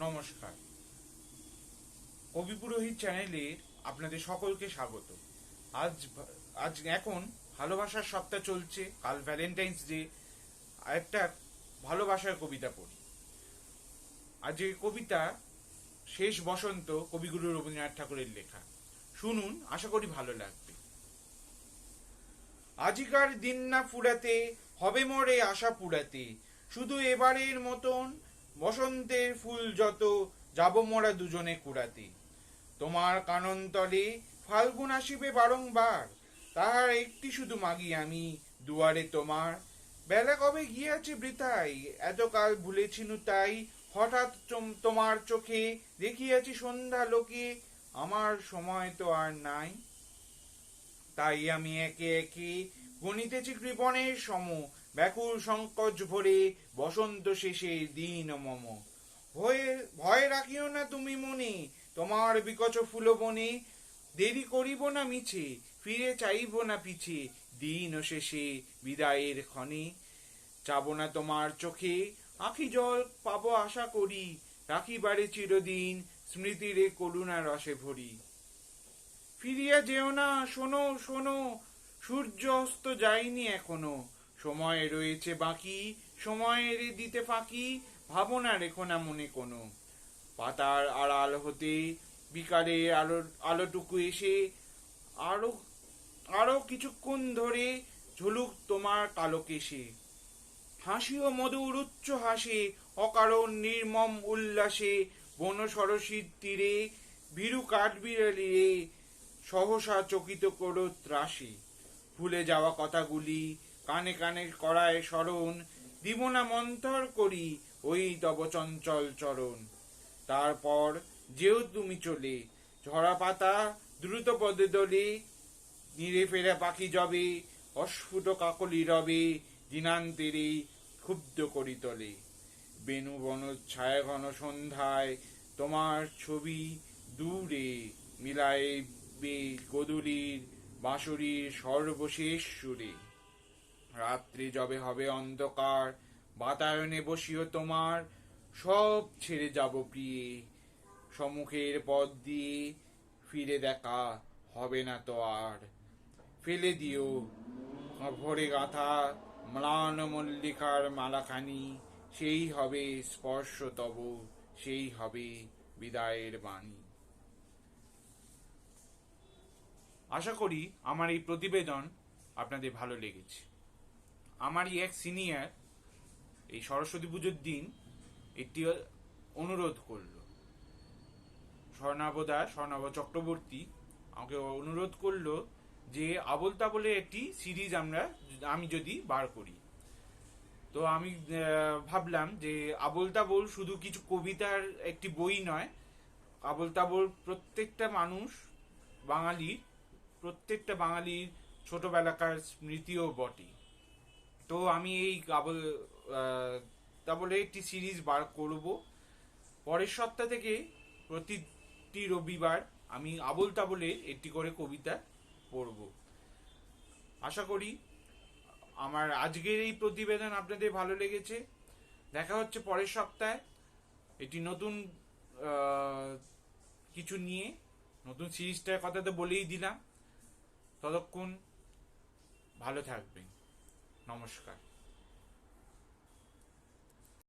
নমস্কার। কবি পুরোহিত চ্যানেলে আপনাদের সকলকে স্বাগত। আজ আজ এখন ভালোবাসার সপ্তাহ চলছে, কাল ভ্যালেন্টাইন্স ডে। একটা ভালোবাসার কবিতা পড়ি। আজ এই কবিতা শেষ বসন্ত, কবিগুরু রবীন্দ্রনাথ ঠাকুরের লেখা। শুনুন, আশা করি ভালো লাগবে। আজিকার দিন না ফুরাতে, হবে মরে আশা পুরাতে, শুধু এবারের মতন বসন্তের ফুল যত, যাব মোরা দুজনে কুড়াতে। তোমার কাননতলে ফাল্গুন আসিবে বারংবার, তাহার একটি শুধু মাগি আমি দুয়ারে তোমার। বেলা কবে গিয়াছে বৃথাই, এতকাল ভুলেছিনু তাই, হঠাৎ তোমার চোখে দেখিয়াছি সন্ধ্যা লোকে, আমার সময় তো আর নাই। তাই আমি একে একে গণিতেছি কৃপণের সম, ব্যাকুল সংকোচ ভরে বসন্ত শেষে দিন মম। ভয় রাখিও না তুমি মনে, তোমার বিকচ ফুল বনে, দেরি করিব না মিছে, ফিরে চাইব না পিছে, দিন শেষে বিদায়ের ক্ষণে। যাব না তোমার চোখে আখি জল পাবো আশা করি, রাখিবারে চিরদিন স্মৃতিরে করুণা রসে ভরি। ফিরিয়া যেও না, শোনো শোনো, সূর্য অস্ত যায়নি এখনো, সময় রয়েছে বাকি, সময়ের দিতে ফাঁকি, ভাবনা রেখো না মনে কোনো। পাতার আড়াল হতে বিকালে আলোটুকু এসে আরো আরো কিছুক্ষণ ধরে ঝুলুক তোমার কালো কেশে। হাসি ও মধুর উচ্চ হাসে, অকারণ নির্মম উল্লাসে, বন সরসীর তীরে ভীরু কাঠবিড়ালিরে সহসা চকিত করো ত্রাসে। ভুলে যাওয়া কথাগুলি কানে কানে করায় স্মরণ, দিব না মন্থর করি ওই তব চঞ্চল চরণ। তারপর যেও তুমি চলে, ঝরা পাতা দ্রুত পদে দলে, নিরে ফেরা পাখি যবে, অস্ফুট কাকলি রবে, দিনান্তেরে ক্ষুব্ধ করি তলে। বেনু বন ছায়া ঘন সন্ধ্যায় তোমার ছবি দূরে মিলাইবে গোধূলির বাঁশরীর সর্বশেষ সুরে। রাত্রি যবে হবে অন্ধকার, বাতায়নে বসিও তোমার, সব ছেড়ে যাব প্রিয়ে, সম্মুখের পথ দিয়ে ফিরে দেখা হবে না তো আর। ফেলে দিও ভরে গাঁথা ম্লান মল্লিকার মালাখানি, সেই হবে স্পর্শ তব, সেই হবে বিদায়ের বাণী। আশা করি আমার এই প্রতিবেদন আপনাদের ভালো লেগেছে। আমারই এক সিনিয়র এই সরস্বতী পুজোর দিন একটি অনুরোধ করলো। স্বর্ণাভ চক্রবর্তী আমাকে অনুরোধ করলো যে আবোল তাবোলের একটি সিরিজ আমি যদি বার করি। তো আমি ভাবলাম যে আবোল তাবোল শুধু কিছু কবিতার একটি বই নয়, আবোল তাবোল প্রত্যেকটা বাঙালির ছোটবেলাকার স্মৃতিও বটে। তো আমি এই আবোল তাবোলের একটি সিরিজ বার করব। পরের সপ্তাহ থেকে প্রতিটি রবিবার আমি আবোল তাবোলের একটি করে কবিতা পড়ব। আশা করি আমার আজকের এই প্রতিবেদন আপনাদের ভালো লেগেছে। দেখা হচ্ছে পরের সপ্তাহে একটি নতুন কিছু নিয়ে। নতুন সিরিজটার কথা তো বলেই দিলাম। ততক্ষণ ভালো থাকবেন। নমস্কার।